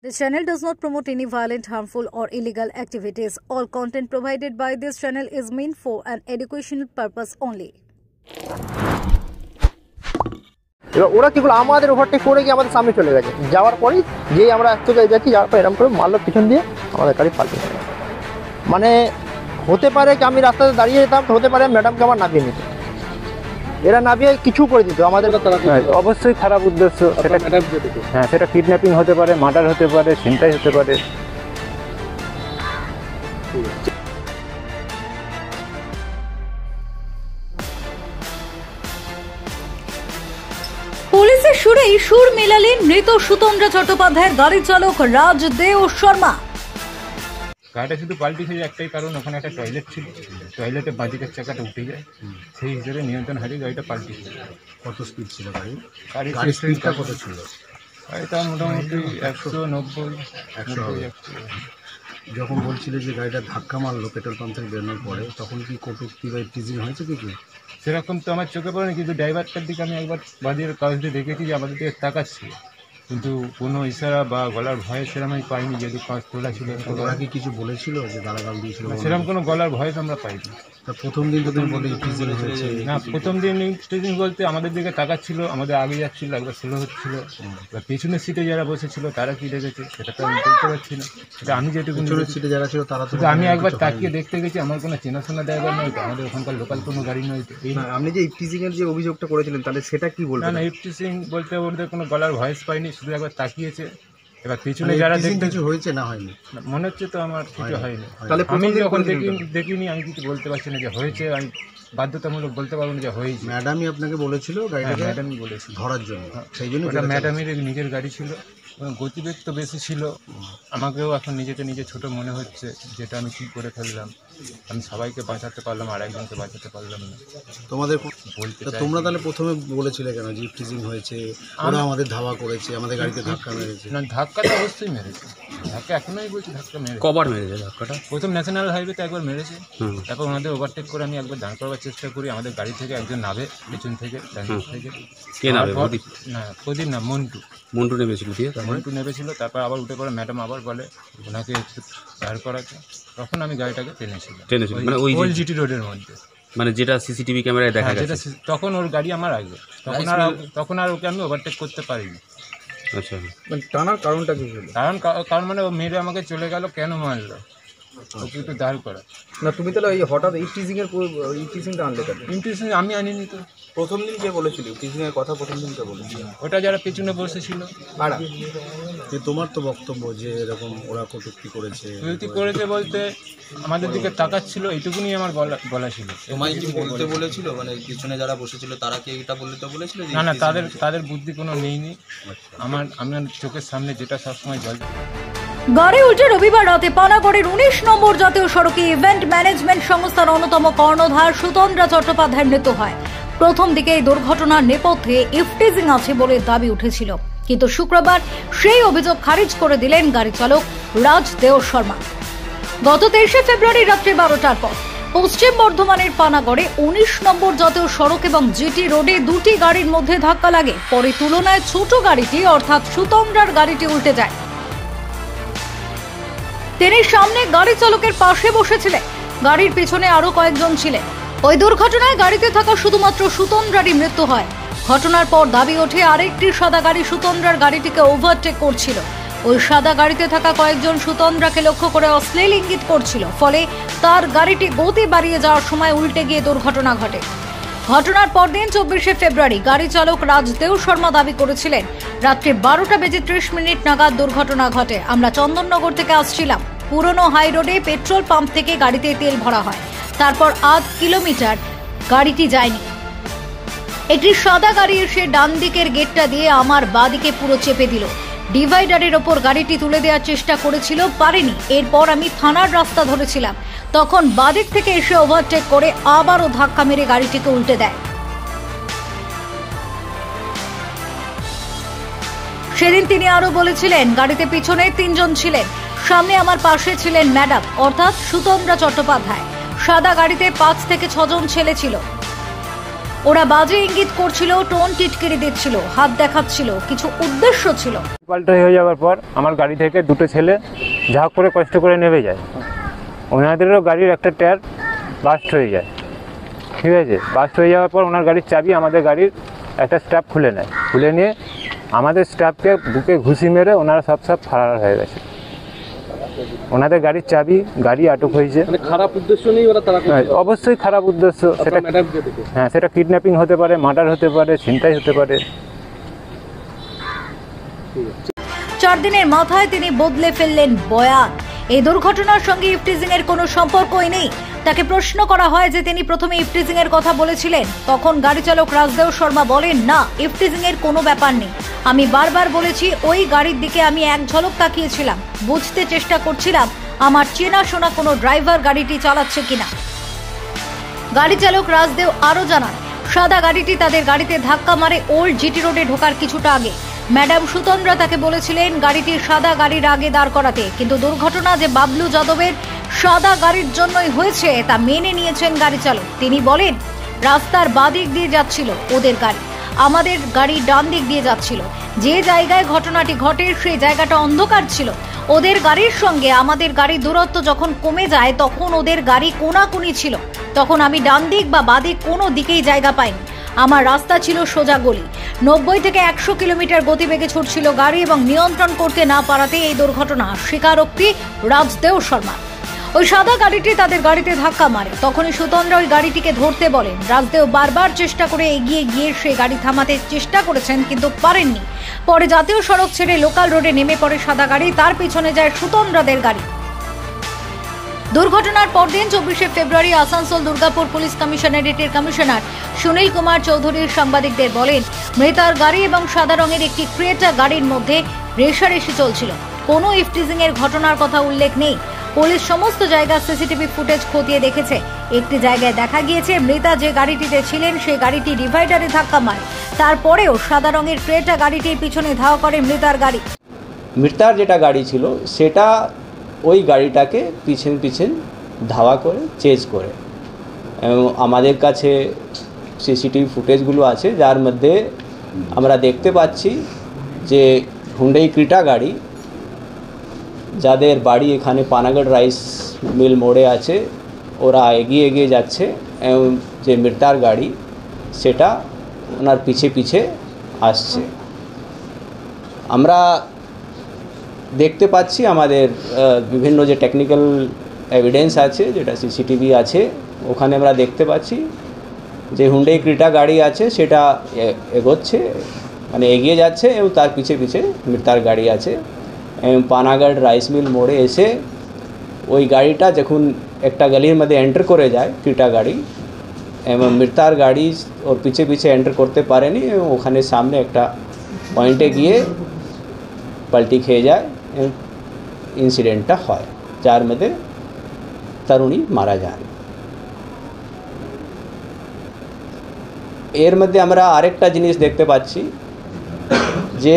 This channel does not promote any violent, harmful, or illegal activities. All content provided by this channel is meant for an educational purpose only. এবার ওরা কি করলো, আমাদের overtake করে গিয়ে আমাদের সামনে চলে গেছে। যাওয়ার পরেই যেই আমরা এক চোখে যাচ্ছি, যাওয়ার পর এরকম করে মারলো পিছন দিয়ে, আমাদের গাড়ি পাল্টে গেল। মানে হতে পারে কি আমি রাস্তাতে দাঁড়িয়ে যেতাম, হতে পারে ম্যাডামকে আমার নামিয়ে নিত, এরা নামিয়ে কিছু করে দিত আমাদের। অবশ্যই খারাপ উদ্দেশ্য। হ্যাঁ, সেটা কিডন্যাপিং হতে পারে, মার্ডার হতে পারে, ছিনতাই হতে পারে। পুলিশের সুরেই সুর মেলালেন মৃত সুতন্দ্রা চট্টোপাধ্যায়ের গাড়ি চালক রাজদেও শর্মা। গাড়িটা শুধু পাল্টিছে একটাই কারণ, ওখানে একটা টয়লেট ছিল, টয়লেটে বাদিকের চাকাটা উঠে যায়, সেই হিসেবে নিয়ন্ত্রণ হারিয়ে গাড়িটা পাল্টিছে। কত স্পিড ছিল গাড়ির স্পিডটা কত ছিল? গাড়িটা মোটামুটি 190। যখন বলছিল যে গাড়িটা ধাক্কা মারলো পেট্রোল পাম্প থেকে বেরোনোর পরে, তখন কি কটূক্তি বা টিজিং হয়েছে কিছু? সেরকম তো আমার চোখে পড়েনি, কিন্তু ড্রাইভারটার দিকে আমি একবার বাদিকের কাজ দিয়ে দেখেছি যে আমাদের দিকে তাকাচ্ছিল, কিন্তু কোনো ইশারা বা গলার ভয়ে সেরকম আমি পাইনি। যেহেতু কাজ তোলা ছিল, ওরা কি কিছু বলেছিল যে গালাগাল দিয়েছিল? সেরকম কোনো গলার ভয়েস আমরা পাইনি। তা প্রথম দিন তো তুমি বলে টিজিং হয়েছে? না, প্রথম দিন টিজিং বলতে আমাদের দিকে তাকাচ্ছিল, আমাদের আগে যাচ্ছিল, একবার স্লো হচ্ছিল, এবার পেছনের সিটে যারা বসেছিল তারা কি দেখেছে সেটা তো আমি বলতে পারছি না। সেটা আমি যেটুকু পেছনের সিটে যারা ছিল তারা তো, আমি একবার তাকিয়ে দেখতে গেছি, আমার কোনো চেনাশোনা ড্রাইভার নয় তো, আমাদের ওখানকার লোকাল কোনো গাড়ি নয় তো। আপনি যে টিজিং এর যে অভিযোগটা করেছিলেন, তাহলে সেটা কি বলবেন? না, টিজিং বলতে ওদের কোনো গলার ভয়েস পাইনি, শুধু একবার তাকিয়েছে। এবার পিছনে যারা কিছু হয়েছে না হয়নি মনে হচ্ছে তো আমার কিছু হয়নি। তাহলে আমি যখন দেখিনি আমি কিছু বলতে পারছি না যে হয়েছে, আমি বাধ্যতামূলক বলতে পারবো না যে হয়েছে। ম্যাডামই আপনাকে বলেছিল গাড়িটাকে ম্যাডামই বলেছিল ধরার জন্য, সেই জন্য ওটা ম্যাডামের নিজের গাড়ি ছিল, গতিবেগ তো বেশি ছিল। আমাকেও এখন নিজেকে নিজে ছোট মনে হচ্ছে, যেটা আমি কী করে ফেললাম। আমি সবাইকে বাঁচাতে পারলাম, আর একজনকে বাঁচাতে পারলাম না। তোমাদের বলতে তোমরা তাহলে প্রথমে বলেছিলে কেন যে টিজিং হয়েছে, ওরা আমাদের ধাওয়া করেছে, আমাদের গাড়িতে ধাক্কা মেরেছে? না, ধাক্কাটা অবশ্যই মেরেছে, ধাক্কা এখনই বলছি ধাক্কা মেরেছে। কবার মেরেছে ধাক্কাটা? প্রথম ন্যাশনাল হাইওয়েতে একবার মেরেছে, তারপর ওনাদের ওভারটেক করে আমি একবার দাঁড় করবার চেষ্টা করি, আমাদের গাড়ি থেকে একজন নামে পেছন থেকে, ডান থেকে। কে নামে? না, প্রদীপ না, মন্টু নেমেছিল, দিয়ে মন্টু নেমেছিল। তারপর আবার উঠে পড়ে ম্যাডাম আবার বলে ওনাকে একটু দাঁড় করাতে, তখন আমি গাড়িটাকে টেনেছিল, মানে ওই ওল্ড জিটি রোডের মধ্যে, মানে যেটা সিসিটিভি ক্যামেরায় দেখা গেছে। তখন ওর গাড়ি আমার আগে, তখন আর ওকে আমি ওভারটেক করতে পারিনি। আচ্ছা, মানে টানার কারণটা কি ছিল? কারণ মানে ও মেরে আমাকে চলে গেল, কেন মারলো, ওকে একটু দাঁড় করা। না, তুমি তাহলে এই হঠাৎ এই টিজিংটা আনলে কেন? ইন্টিউশন আমি আনিনি তো। প্রথম দিন কে বলেছিল টিজিং এর কথা? প্রথম দিন কে বলেছিল? ওটা যারা পেছনে বসেছিল। তোমার তো বক্তব্য যে এরকম ওরা কটূক্তি করেছে বলতে আমাদের দিকে তাকাচ্ছিল, এইটুকুনি আমার বলা ছিল। তোমায় কি বলতে বলেছিল? মানে পিছনে যারা বসেছিল তারা কি এটা বলতে বলেছিল? না, তাদের বুদ্ধি কোনো নেইনি। আমার চোখের সামনে যেটা সবসময় জল। গাড়ি উল্টে রবিবার রাতে পানাগড়ের 19 নম্বর জাতীয় সড়কে ইভেন্ট ম্যানেজমেন্ট সংস্থার অন্যতম কর্ণধার সুতন্দ্রা চট্টোপাধ্যায়ের মৃত্যু হয়। প্রথম দিকে এই দুর্ঘটনার নেপথ্যে ইফটিজিং আছে বলে দাবি উঠেছিল, কিন্তু শুক্রবার সেই অভিযোগ খারিজ করে দিলেন গাড়ি চালক রাজদেও শর্মা। গত 23 ফেব্রুয়ারি রাত্রি 12টার পর পশ্চিম বর্ধমানের পানাগড়ে 19 নম্বর জাতীয় সড়ক এবং জিটি রোডে দুটি গাড়ির মধ্যে ধাক্কা লাগে। পরে তুলনায় ছোট গাড়িটি অর্থাৎ সুতন্দ্রার গাড়িটি উল্টে যায়। তিনি সামনে গাড়ি চালকের পাশে বসেছিলেন, গাড়ির পিছনে আরো কয়েকজন ছিলেন। ওই দুর্ঘটনায় গাড়িতে থাকা শুধুমাত্র সুতন্দ্রারই মৃত্যু হয়। ঘটনার পর দাবি ওঠে আরেকটি সাদা গাড়ি সুতন্দ্রার গাড়িটিকে ওভারটেক করছিল। ওই সাদা গাড়িতে থাকা কয়েকজন সুতন্দ্রাকে লক্ষ্য করে অশ্লীল ইঙ্গিত করছিল, ফলে তার গাড়িটি গতি বাড়িয়ে যাওয়ার সময় উল্টে গিয়ে দুর্ঘটনা ঘটে। ঘটনার পরদিন 24 ফেব্রুয়ারি গাড়ি চালক রাজদেও শর্মা দাবি করেছিলেন রাত্রি 12:30 নাগাদ দুর্ঘটনা ঘটে। আমরা চন্দননগর থেকে আসছিলাম, পুরনো হাই রোডে পেট্রোল পাম্প থেকে গাড়িতে তেল ভরা হয়, তারপর 8 কিলোমিটার গাড়িটি যায়নি। একটি সাদা গাড়ি এসে ডান দিকের গেটটা দিয়ে আমার বাঁদিকে পুরো চেপে দিল। ডিভাইডারের ওপর গাড়িটি তুলে দেওয়ার চেষ্টা করেছিল, পারেনি। এরপর আমি থানার রাস্তা ধরেছিলাম, তখন বাঁদিক থেকে এসে ওভারটেক করে আবারও ধাক্কা মেরে গাড়িটিকে উল্টে দেয়। সেদিন তিনি আরো বলেছিলেন গাড়িতে পিছনে 3 জন ছিলেন, সামনে আমার পাশে ছিলেন ম্যাডাম অর্থাৎ সুতন্দ্রা চট্টোপাধ্যায়। সাদা গাড়িতে 5 থেকে 6 জন ছেলে ছিল। ওরা বাজে ইঙ্গিত করছিল, টোন টিটকিরি দিচ্ছিল, হাত দেখাচ্ছিল, কিছু উদ্দেশ্য ছিল। পাল্টা হয়ে যাওয়ার পর আমার গাড়ি থেকে দুটো ছেলে যা করে কষ্ট করে নেমে যায়। ওনাদেরও গাড়ির একটা টায়ার বাস্ট হয়ে যায়, ঠিক আছে। বাস্ট হয়ে যাওয়ার পর ওনার গাড়ির চাবি আমাদের গাড়ির একটা স্টাফ খুলে নেয়, খুলে নিয়ে আমাদের স্টাফকে বুকে ঘুষি মেরে ওনারা সব ফারার হয়ে গেছে। ওনাদের গাড়ির চাবি, গাড়ি আটক হয়েছে। খারাপ উদ্দেশ্য নেই ওরা, তারা অবশ্যই খারাপ উদ্দেশ্য। সেটা হ্যাঁ, সেটা কিডন্যাপিং হতে পারে, মার্ডার হতে পারে, ছিনতাই হতে পারে। 4 দিনের মাথায় তিনি বদলে ফেললেন বয়ান। এই দুর্ঘটনার সঙ্গে ইফটিজিং এর কোনো সম্পর্কই নেই। তাকে প্রশ্ন করা হয় যে তিনি প্রথমে ইফটিজিং এর কথা বলেছিলেন, তখন গাড়ি চালক রাজদেও শর্মা বলেন, না, ইফটিজিং এর কোনো ব্যাপার নেই। আমি বারবার বলেছি, ওই গাড়ির দিকে আমি এক ঝলক তাকিয়েছিলাম, বুঝতে চেষ্টা করছিলাম আমার চেনা শোনা কোনো ড্রাইভার গাড়িটি চালাচ্ছে কিনা। গাড়ি চালক রাজদেও আরো জানান, সাদা গাড়িটি তাদের গাড়িতে ধাক্কা মারে ওল্ড জিটি রোডে ঢোকার কিছুটা আগে। ম্যাডাম সুতন্দ্রা তাকে বলেছিলেন গাড়িটি সাদা গাড়ির আগে দাঁড় করাতে, কিন্তু দুর্ঘটনা যে বাবলু যাদবের সাদা গাড়ির জন্যই হয়েছে তা মেনে নিয়েছেন গাড়ি চালক। তিনি বলেন, রাস্তার বাদিক দিয়ে যাচ্ছিল ওদের গাড়ি, আমাদের গাড়ি ডান দিক দিয়ে যাচ্ছিল। যে জায়গায় ঘটনাটি ঘটে সেই জায়গাটা অন্ধকার ছিল। ওদের গাড়ির সঙ্গে আমাদের গাড়ির দূরত্ব যখন কমে যায় তখন ওদের গাড়ি কোনাকুনি ছিল। তখন আমি ডান দিক বা বাদিক কোনো দিকেই জায়গা পাইনি। আমার রাস্তা ছিল সোজা গলি। 90 থেকে 100 কিলোমিটার গতিবেগে ছুটছিল গাড়ি এবং নিয়ন্ত্রণ করতে না পারাতে এই দুর্ঘটনা। স্বীকারোক্তি রাজদেও শর্মা। ওই সাদা গাড়িটি তাদের গাড়িতে ধাক্কা মারে। তখনই সুতন্দ্রা ওই গাড়িটিকে ধরতে বলেন। রাজদেও বারবার চেষ্টা করে এগিয়ে গিয়ে সেই গাড়ি থামাতে চেষ্টা করেছেন, কিন্তু পারেননি। পরে জাতীয় সড়ক ছেড়ে লোকাল রোডে নেমে পড়ে সাদা গাড়ি, তার পিছনে যায় সুতন্দ্রাদের গাড়ি। দুর্ঘটনার পরদিন 24শে ফেব্রুয়ারি আসানসোল দুর্গাপুর পুলিশ কমিশনারেটের কমিশনার সুনীল কুমার চৌধুরী সাংবাদিকদের বলেন, মৃতার গাড়ি এবং সাদা রঙের একটি ক্রেটা গাড়ির মধ্যে রেষারেষি চলছিল। কোনো ইফটিজিং এর ঘটনার কথা উল্লেখ নেই। পুলিশ সমস্ত জায়গায় সিসিটিভি ফুটেজ খতিয়ে দেখেছে। একটি জায়গায় দেখা গিয়েছে মৃতা যে গাড়িটিতে ছিলেন সেই গাড়িটি ডিভাইডারে ধাক্কা মারে। তারপরেও সাদা রঙের ক্রেটা গাড়িটির পিছনে ধাওয়া করে মৃতার গাড়ি। মৃতার যেটা গাড়ি ছিল সেটা ওই গাড়িটাকে পিছন ধাওয়া করে চেজ করে। এবং আমাদের কাছে সিসিটিভি ফুটেজগুলো আছে, যার মধ্যে আমরা দেখতে পাচ্ছি যে হুন্ডাই ক্রেটা গাড়ি, যাদের বাড়ি এখানে পানাগড় রাইস মিল মোড়ে আছে, ওরা এগিয়ে যাচ্ছে এবং যে মৃতার গাড়ি সেটা ওনার পিছে আসছে। আমরা দেখতে পাচ্ছি আমাদের বিভিন্ন যে টেকনিক্যাল এভিডেন্স আছে, যেটা সিসিটিভি আছে, ওখানে আমরা দেখতে পাচ্ছি যে হুন্ডাই ক্রেটা গাড়ি আছে সেটা এগোচ্ছে, মানে এগিয়ে যাচ্ছে এবং তার পিছে মৃতার গাড়ি আছে। এবং পানাগড় রাইস মিল মোড়ে এসে ওই গাড়িটা যখন একটা গলির মধ্যে এন্টার করে যায় ক্রেটা গাড়ি, এবং মৃতার গাড়ি ওর পিছে এন্টার করতে পারেনি এবং ওখানে সামনে একটা পয়েন্টে গিয়ে পাল্টি খেয়ে যায় এবং ইনসিডেন্টটা হয়, যার মধ্যে তরুণী মারা যান। এর মধ্যে আমরা আরেকটা জিনিস দেখতে পাচ্ছি যে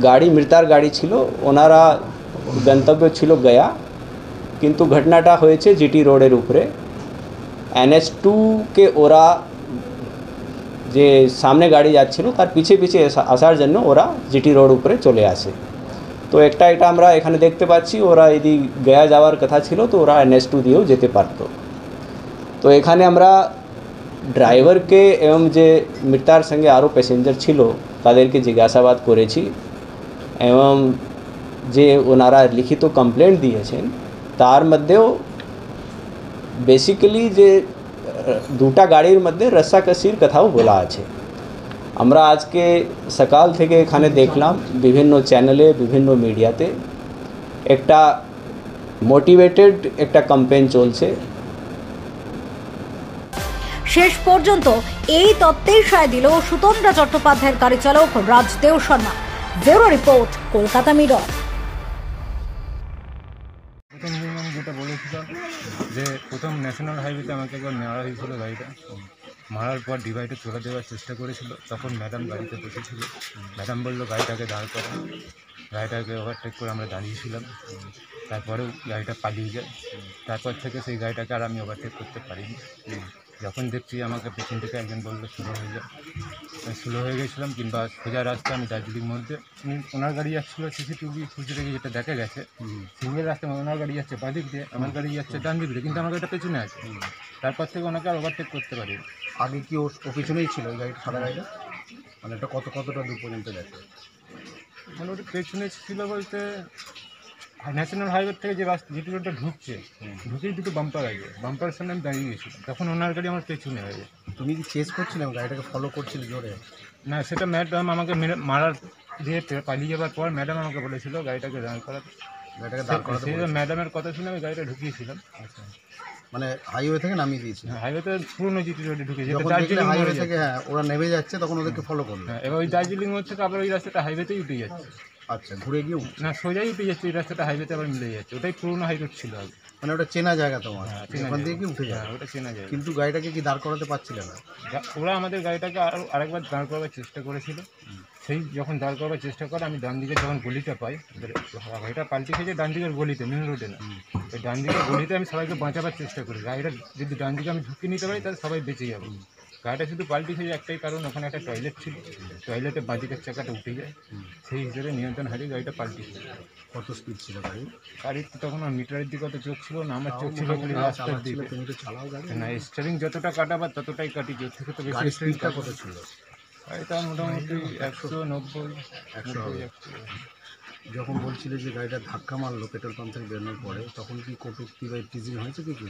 গাড়ি মৃতার গাড়ি ছিল, ওনারা গন্তব্য ছিল গয়া, কিন্তু ঘটনাটা হয়েছে জিটি রোডের উপরে। NH2 কে ওরা যে সামনে গাড়ি যাচ্ছিল তার পিছে আসার জন্য ওরা জিটি রোড উপরে চলে আসে। তো এটা আমরা এখানে দেখতে পাচ্ছি, ওরা যদি গয়া যাওয়ার কথা ছিল তো ওরা NH2 দিয়েও যেতে পারত। তো এখানে আমরা ড্রাইভারকে এবং যে মৃতার সঙ্গে আরও প্যাসেঞ্জার ছিল তাদেরকে জিজ্ঞাসাবাদ করেছি এবং যে ওনারা লিখিত কমপ্লেন্ট দিয়েছেন তার মধ্যেও বেসিক্যালি যে দুটা গাড়ির মধ্যে রস্সাকসির কথাও বলা আছে। আমরা আজকে সকাল থেকে এখানে দেখলাম বিভিন্ন চ্যানেলে, বিভিন্ন মিডিয়াতে একটা মোটিভেটেড একটা ক্যাম্পেইন চলছে। শেষ পর্যন্ত এই তত্ত্বেই সায় দিল সুতন্দ্রা চট্টোপাধ্যায়ের গাড়ি চালক Rajdeo Sharma. Bureau report, Kolkata Mirror. যেটা বলেছিল যে প্রথম ন্যাশনাল হাইওয়েতে আমাকে একবার মারা হয়েছিল, গাড়িটা মারার পর ডিভাইডে চলে দেওয়ার চেষ্টা করেছিল। তখন ম্যাডাম গাড়িতে বসেছিল। ম্যাডাম বললো গাড়িটাকে দাঁড় করো। গাড়িটাকে ওভারটেক করে আমরা দাঁড়িয়েছিলাম। তারপরেও গাড়িটা পালিয়ে যায়। তারপর থেকে সেই গাড়িটাকে আর আমি ওভারটেক করতে পারিনি। যখন দেখছি আমাকে পেছন থেকে একজন বললো স্লো হয়ে যায়, আমি স্লো হয়ে গেছিলাম, কিংবা সোজা রাস্তা আমি দার্জিলিং মধ্যে ওনার গাড়ি যাচ্ছিলো সিসিটিভি ফুটেজে যেটা দেখা গেছে, সিঙ্গেল রাস্তা ওনার গাড়ি যাচ্ছে বাদিক দিয়ে, আমার গাড়ি যাচ্ছে ডান দিক দিয়ে, কিন্তু আমার গাড়িটা পেছনে আছে। তারপর থেকে ওনাকে আর ওভারটেক করতে পারি। আগে কি ওর পিছনেই ছিল ওই গাড়িটা, সাদা গাড়িটা? মানে এটা কতটা দূর পর্যন্ত গেছে? মানে ওটা পেছনে ছিল বলতে ন্যাশনাল হাইওয়ে থেকে যে রাস্তা যেটি রোডটা ঢুকছে, ঢুকেই দুটো বাম্পার আছে, বাম্পারের সামনে আমি দাঁড়িয়ে গেছিলাম, তখন ওনার গাড়ি আমার পেছনে হয়ে যায়। তুমি কি চেস করছিলে গাড়িটাকে, ফলো করছিলে জোরে? না, সেটা ম্যাডাম আমাকে মারার দিয়ে পালিয়ে যাওয়ার পর ম্যাডাম আমাকে বলেছিল গাড়িটাকে দাঁড় করাতে। গাড়িটাকে দাঁড় করাতে সেই ম্যাডামের কথা শুনে আমি গাড়িটা ঢুকিয়েছিলাম। আচ্ছা, মানে হাইওয়ে থেকে নামিয়ে দিয়েছিল? হাইওয়েতে পুরনো জিটি রোডে ঢুকে যখন দেখলে হাইওয়ে থেকে হ্যাঁ ওরা নেমে যাচ্ছে তখন ওদেরকে ফলো করলো? হ্যাঁ, এবার ওই দার্জিলিং মোড় থেকে আবার ওই রাস্তাটা হাইওয়েতেই উঠে যাচ্ছে। আচ্ছা, ঘুরে গিয়ে না, সোজাই উঠে যাচ্ছে, ওই রাস্তাটা হাইওয়েতে আবার মিলে যাচ্ছে, ওটাই পুরনো হাইরোড ছিল আগে। মানে ওটা চেনা জায়গা তোমার, হ্যাঁ, চেনা ওখান জায়গা। থেকে কি উঠে যায়? হ্যাঁ, ওটা চেনা যায়। কিন্তু গাড়িটাকে কি দাঁড় করাতে পারছিলে না? ওরা আমাদের গাড়িটাকে আরেকবার দাঁড় করাবার চেষ্টা করেছিল। সেই যখন দাঁড় করাবার চেষ্টা করে আমি ডান দিকে যখন গলিটা পাই, গাড়িটা পাল্টে খেয়েছে ডান দিকের গলিতে, মেন রোডে না, ওই ডান দিকের গলিতে আমি সবাইকে বাঁচাবার চেষ্টা করি। গাড়িটা যদি ডান দিকে আমি ঢুকিয়ে নিতে পারি তাহলে সবাই বেঁচে যাবে। গাড়িটা শুধু পাল্টে খেয়েছে একটাই কারণ, ওখানে একটা টয়লেট ছিল, টয়লেটে বাঁদিকের চাকাটা উঠে যায়, সেই হিসেবে নিয়ন্ত্রণ হারিয়ে গাড়িটা পাল্টে খেয়েছে। কত স্পিড ছিল গাড়ি? গাড়ির তো তখন আমার মিটারের দিকে অত চোখ ছিল না, আমার চোখ ছিল খালি রাস্তার দিকে। তুমি তো চালাও গাড়ি? না, স্টিয়ারিং যতটা কাটাবার ততটাই কাটি, ওর থেকে তো বেশি গাড়ির স্পিড স্পিডটা কত ছিল? গাড়িটা মোটামুটি 190 100 হবে। যখন বলছিলে যে গাড়িটা ধাক্কা মারলো পেট্রোল পাম্প থেকে বেরোনোর পরে, তখন কি কটূক্তি বা টিজিং হয়েছে কিছু?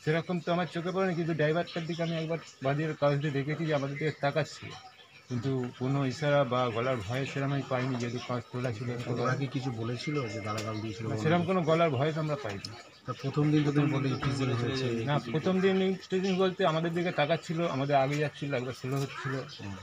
সেরকম তো আমার চোখে পড়েনি, কিন্তু ড্রাইভারটার দিকে আমি একবার বাদির কাজ দিয়ে দেখেছি যে আমাদের দিকে তাকাচ্ছি, কিন্তু কোনো ইশারা বা গলার ভয়ে সেরকম আমি পাইনি, যেহেতু কাজ তোলা ছিল। ওরা কি কিছু বলেছিল যে গালাগাল দিয়েছিল? সেরকম কোনো গলার ভয়েস আমরা পাইনি। তা প্রথম দিন তো তুমি বলে টিজিং হয়েছে? না, প্রথম দিন স্টেজিং বলতে আমাদের দিকে তাকাচ্ছিল, আমাদের আগে যাচ্ছিল, একবার স্লো হচ্ছিল,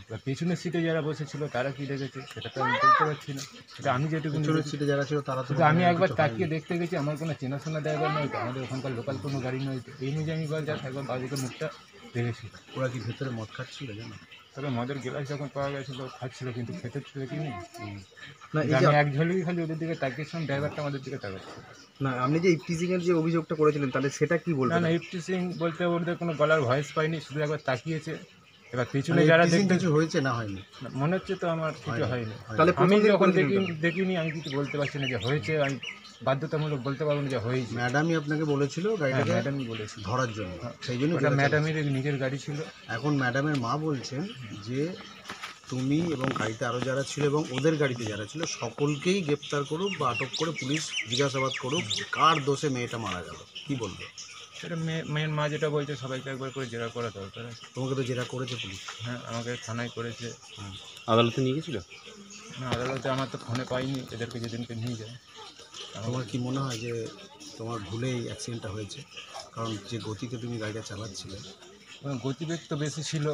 এবার পেছনের সিটে যারা বসেছিল তারা কি দেখেছে সেটা তো আমি বলতে পারছি না, সেটা আমি যেটুকু পেছনের সিটে যারা ছিল তারা তো শুধু আমি একবার তাকিয়ে দেখতে গেছি, আমার কোনো চেনাশোনা ড্রাইভার নয় তো, আমাদের ওখানকার লোকাল কোনো গাড়ি নয় তো, এই অনুযায়ী আমি বল যাচ্ছি একবার বাদিকে মুখটা দেখেছি। ওরা কি ভেতরে মদ খাচ্ছিল জানো? তবে মদের গ্লাস যখন পাওয়া গেছিলো খাচ্ছিল, কিন্তু খেতে তো দেখিনি। না এই আমি যে এক ঝলকি খালি ওদের দিকে তাকিয়েছিলাম, ড্রাইভারটা আমাদের দিকে তাকাচ্ছে। না আপনি যে ইপটিজিং এর যে অভিযোগটা করেছিলেন তাহলে সেটা কি না বলবেন? না, ইফটি সিং বলতে ওদের কোনো গলার ভয়েস পাইনি, শুধু একবার তাকিয়েছে। এবার পিছনে যারা দেখতে কিছু হয়েছে না হয়নি? মনে হচ্ছে তো আমার কিছু হয়নি। তাহলে আমি যখন দেখিনি আমি কিছু বলতে পারছি না যে হয়েছে, আমি বাধ্যতামূলক বলতে পারবো না যে হয়েছে। ম্যাডামই আপনাকে বলেছিল গাড়িটাকে ম্যাডামই বলেছি ধরার জন্য, সেই জন্য ওটা ম্যাডামের নিজের গাড়ি ছিল। এখন ম্যাডামের মা বলছেন যে তুমি এবং গাড়িতে আরও যারা ছিল এবং ওদের গাড়িতে যারা ছিল সকলকেই গ্রেপ্তার করুক বা আটক করে পুলিশ জিজ্ঞাসাবাদ করুক কার দোষে মেয়েটা মারা গেল। কি বলবে? সেটা মেয়ের মা যেটা বলছে সবাইকে একবার করে জেরা করা দরকার আছে। তোমাকে তো জেরা করেছে পুলিশ? হ্যাঁ, আমাকে থানায় করেছে। আদালতে নিয়ে গেছিল? না, আদালতে আমার তো ফোনে পাইনি, এদেরকে যেদিনকে নিয়ে যায়। তোমার কি মনে হয় যে তোমার ভুলেই অ্যাক্সিডেন্টটা হয়েছে? কারণ যে গতিতে তুমি গাড়িটা চালাচ্ছিলে। গতিবেগ তো বেশি ছিল,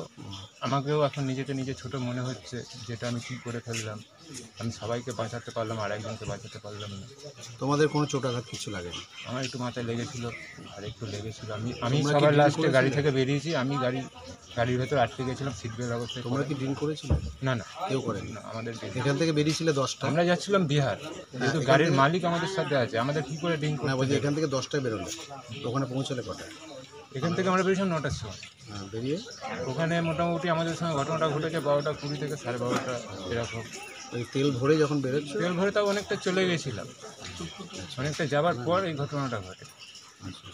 আমাকেও এখন নিজেকে নিজে ছোট মনে হচ্ছে যেটা আমি কী করে ফেললাম। আমি সবাইকে বাঁচাতে পারলাম আর একজনকে বাঁচাতে পারলাম না। তোমাদের কোনো চোটাঘাত কিছু লাগেনি? আমার একটু মাথায় লেগেছিল আর একটু লেগেছিল। আমি সবার লাস্টে গাড়ি থেকে বেরিয়েছি, আমি গাড়ির ভেতর আটকে গেছিলাম সিট বেল্ট অবস্থায়। তোমরা কি ড্রিঙ্ক করেছিলে? না না, কেউ করেনি? না, আমাদের এখান থেকে বেরিয়েছিলে 10টা? আমরা যাচ্ছিলাম বিহার, যেহেতু গাড়ির মালিক আমাদের সাথে আছে, আমাদের কী করে ড্রিঙ্ক না করতে বলছি হবে? এখান থেকে 10টায় বেরোলে, ওখানে পৌঁছলে কটায়? এখান থেকে আমরা বেরিয়েছিলাম 9টার সময়। হ্যাঁ, বেরিয়ে ওখানে মোটামুটি আমাদের সঙ্গে ঘটনাটা ঘটেছে 12টা 20 থেকে 12:30 এরকম। ওই তেল ভরে যখন বেরোচ্ছ? তেল ভরে তাও অনেকটা চলে গেছিলাম, অনেকটা যাবার পর এই ঘটনাটা ঘটে। আচ্ছা,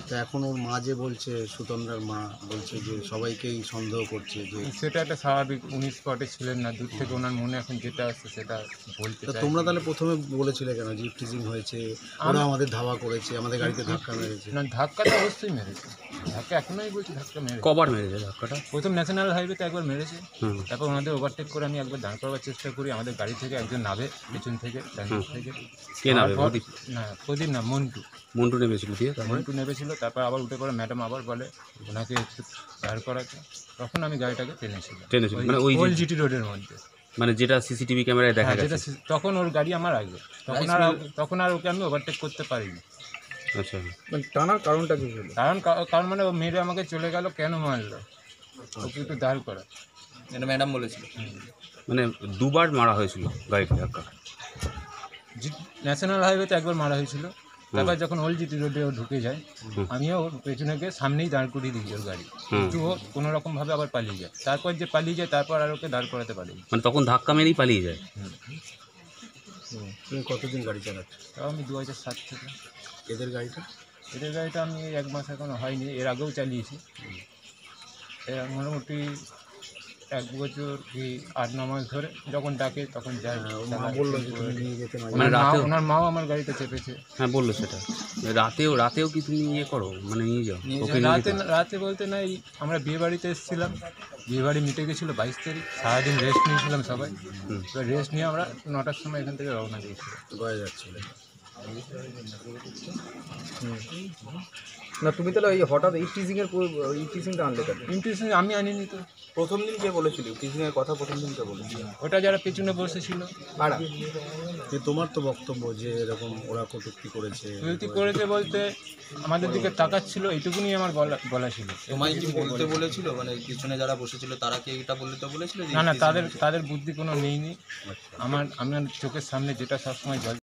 তো এখন ওর মা যে বলছে, সুতন্দ্রার মা বলছে যে সবাইকেই সন্দেহ করছে যে, সেটা একটা স্বাভাবিক, উনি স্পটে ছিলেন না, দূর থেকে ওনার মনে এখন যেটা আসছে সেটা বলতে তা চাই। তোমরা তাহলে প্রথমে বলেছিলে কেন যে টিজিং হয়েছে, ওরা আমাদের ধাওয়া করেছে, আমাদের গাড়িতে ধাক্কা মেরেছে? না, ধাক্কা তো অবশ্যই মেরেছে, ধাক্কা এখনই বলছি ধাক্কা মেরেছে। কবার মেরেছে ধাক্কাটা? প্রথম ন্যাশনাল হাইওয়েতে একবার মেরেছে, হুম। তারপর ওনাদের ওভারটেক করে আমি একবার দাঁড় করার চেষ্টা করি, আমাদের গাড়ি থেকে একজন নামে পেছন থেকে, ডান দিক থেকে। কে নামে? তারপর- প্রদীপ? না, প্রদীপ না, মন্টু নেমেছিল দিয়ে? তারপরে মন্টু নেমেছিল, তারপর আবার উঠে পড়ে ম্যাডাম আবার বলে ওনাকে একটু দাঁড় করাতে, তখন আমি গাড়িটাকে টেনেছিলাম টেনেছিল? মানে ওই ওল্ড জিটি রোডের মধ্যে। মানে যেটা সিসিটিভি ক্যামেরায় দেখা হ্যাঁ, গেছে? যেটা তখন ওর গাড়ি আমার আগে, তখন আর ওকে আমি ওভারটেক করতে পারিনি। আচ্ছা, মানে টানার কারণটা কি ছিল? কারণ মানে ও মেরে আমাকে চলে গেল, কেন মারলো? ওকে একটু দাঁড় করা। এটা ম্যাডাম বলেছিল। মানে দুবার মারা হয়েছিল গাড়িতে ধাক্কা? ন্যাশনাল হাইওয়েতে একবার মারা হয়েছিল, তারপর যখন ওল্ড জিটি রোডে ও ঢুকে যায়, আমিও ওর পেছনে গিয়ে সামনেই দাঁড় করিয়ে দিই ওর গাড়ি, কিন্তু ও কোনো রকমভাবে আবার পালিয়ে যায়। তারপর যে পালিয়ে যায় তারপর আর ওকে দাঁড় করাতে পারি। মানে তখন ধাক্কা মেরেই পালিয়ে যায়। তুমি কতদিন গাড়ি চালাচ্ছ? তাও আমি 2007 থেকে। এদের গাড়িটা? এদের গাড়িটা আমি 1 মাস এখনো হয়নি, এর আগেও চালিয়েছি। এর মোটামুটি 1 বছর কি 8-9 মাস ধরে যখন ডাকে তখন যায়। মা বললো যে তুমি নিয়ে যেতে মাঝে মানে রাতেও? ওনার মাও আমার গাড়িতে চেপেছে। হ্যাঁ বললো সেটা। রাতেও কি তুমি ইয়ে করো, মানে নিয়ে যাও ওকে নিয়ে রাতে যেতে? রাতে বলতে নাই, আমরা বিয়ে বাড়িতে এসেছিলাম, বিয়ে বাড়ি মিটে গেছিলো 22 তারিখ, সারাদিন রেস্ট নিয়েছিলাম সবাই। এবার রেস্ট নিয়ে আমরা 9টার সময় এখান থেকে রওনা দিয়েছিলাম। গয়ে যাচ্ছিলে। না তুমি তাহলে ওই হঠাৎ এই টিচিংটা আনলে কেন? ইন্টারেস্টিং আমি আনিনি তো, প্রথম দিন কে বলেছিল টিচিং এর কথা? প্রথম দিন কে বলেছিল? ওটা যারা পেছনে বসেছিল। যে তোমার তো বক্তব্য যে এরকম ওরা কটূক্তি করেছে। তুই করেছে বলতে আমাদের দিকে তাকাচ্ছিল, এইটুকুনি আমার বলা ছিল। তোমায় কি বলতে বলেছিল, মানে পিছনে যারা বসেছিল তারা কি এটা বলতে বলেছিল? না, তাদের বুদ্ধি কোনো নেইনি। আমার চোখের সামনে যেটা সবসময় জল